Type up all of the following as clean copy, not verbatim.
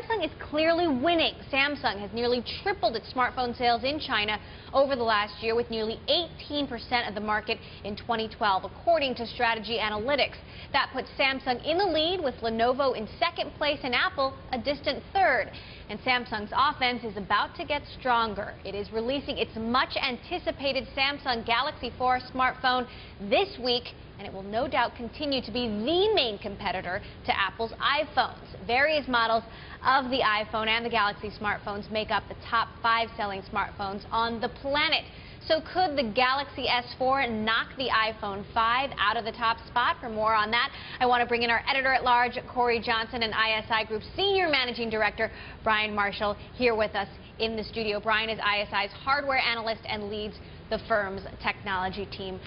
Samsung is clearly winning. Samsung has nearly tripled its smartphone sales in China over the last year, with nearly 18% of the market in 2012, according to Strategy Analytics. That puts Samsung in the lead, with Lenovo in second place and Apple a distant third. And Samsung's offense is about to get stronger. It is releasing its much-anticipated Samsung Galaxy 4 smartphone this week, and it will no doubt continue to be the main competitor to Apple's iPhones. Various models of the iPhone and the Galaxy smartphones make up the top 5 selling smartphones on the planet. So could the Galaxy S4 knock the iPhone 5 out of the top spot? For more on that, I want to bring in our editor-at-large, Corey Johnson, and ISI Group Senior Managing Director, Brian Marshall, here with us in the studio. Brian is ISI's hardware analyst and leads the firm's technology team.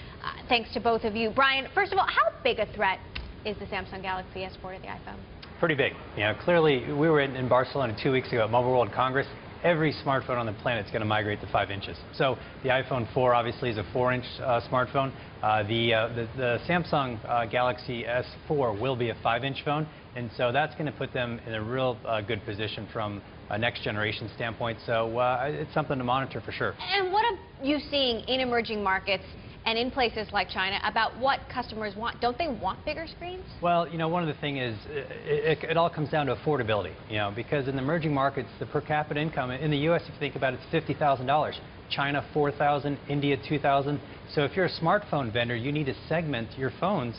Thanks to both of you. Brian, first of all, how big a threat is the Samsung Galaxy S4 to the iPhone? Pretty big. You know, clearly, we were in Barcelona 2 weeks ago at Mobile World Congress. Every smartphone on the planet is going to migrate to 5 inches. So the iPhone 4 obviously is a 4-inch smartphone. The Samsung Galaxy S4 will be a 5-inch phone, and so that's going to put them in a real good position from a next generation standpoint. So it's something to monitor for sure. And what are you seeing in emerging markets and in places like China about what customers want? Don't they want bigger screens? Well, you know, one of the things is it all comes down to affordability, you know, because in the emerging markets, the per capita income in the U.S., if you think about it, it's $50,000. China, $4,000, India, $2,000. So if you're a smartphone vendor, you need to segment your phones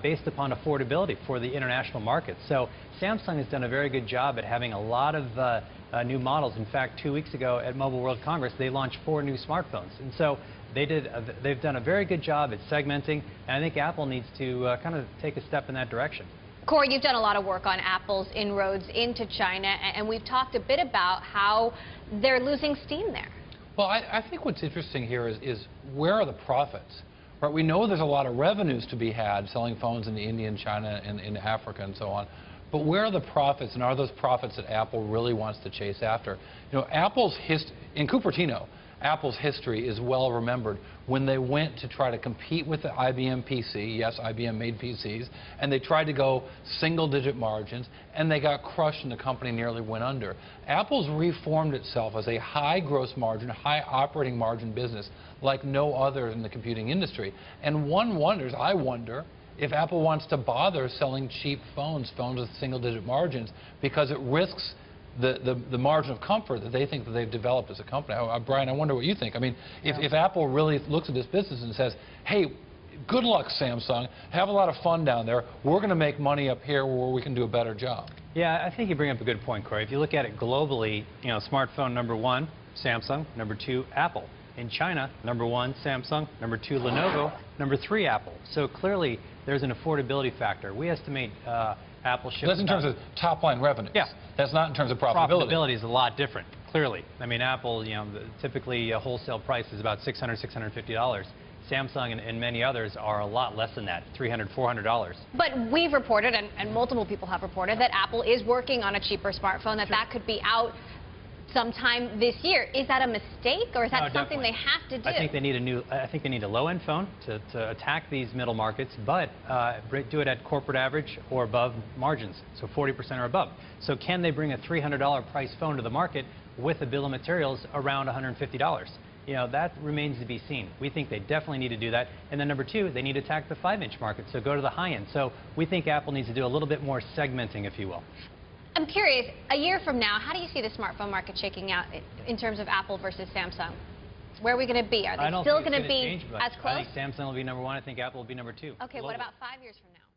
based upon affordability for the international market. So Samsung has done a very good job at having a lot of new models. In fact, 2 weeks ago at Mobile World Congress, they launched 4 new smartphones. And so they've done a very good job at segmenting, and I think Apple needs to kind of take a step in that direction. Corey, you've done a lot of work on Apple's inroads into China, and we've talked a bit about how they're losing steam there. Well, I think what's interesting here is where are the profits? Right, we know there's a lot of revenues to be had selling phones in India and China and in Africa and so on. But where are the profits, and are those profits that Apple really wants to chase after? You know, in Cupertino, Apple's history is well remembered when they went to try to compete with the IBM PC. Yes, IBM made PCs, and they tried to go single-digit margins, and they got crushed, and the company nearly went under. Apple's reformed itself as a high gross margin, high operating margin business like no other in the computing industry. And one wonders, I wonder, if Apple wants to bother selling cheap phones with single-digit margins, because it risks the margin of comfort that they think that they've developed as a company. Brian, I wonder what you think. I mean, if Apple really looks at this business and says, hey, good luck, Samsung, have a lot of fun down there, we're going to make money up here where we can do a better job. Yeah, I think you bring up a good point, Corey. If you look at it globally, you know, smartphone number 1, Samsung, number 2, Apple. In China, number 1, Samsung, number 2, Lenovo, number 3, Apple. So clearly, there's an affordability factor. We estimate Apple ships. That's in terms of top-line revenues. Yeah. That's not in terms of profitability. Profitability is a lot different, clearly. I mean, Apple, you know, typically a wholesale price is about $600, $650. Samsung and many others are a lot less than that, $300, $400. But we've reported, and multiple people have reported, that Apple is working on a cheaper smartphone, that could be out sometime this year. Is that a mistake, or is that something they have to do? I think they need a low-end phone to attack these middle markets, but do it at corporate average or above margins, so 40% or above. So can they bring a $300 price phone to the market with a bill of materials around $150? You know, that remains to be seen. We think they definitely need to do that. And then number 2, they need to attack the 5-inch market, so go to the high end. So we think Apple needs to do a little bit more segmenting, if you will. I'm curious, a year from now, how do you see the smartphone market shaking out in terms of Apple versus Samsung? Where are we going to be? Are they still going to be as close? I think Samsung will be number 1. I think Apple will be number 2. Okay, what about 5 years from now?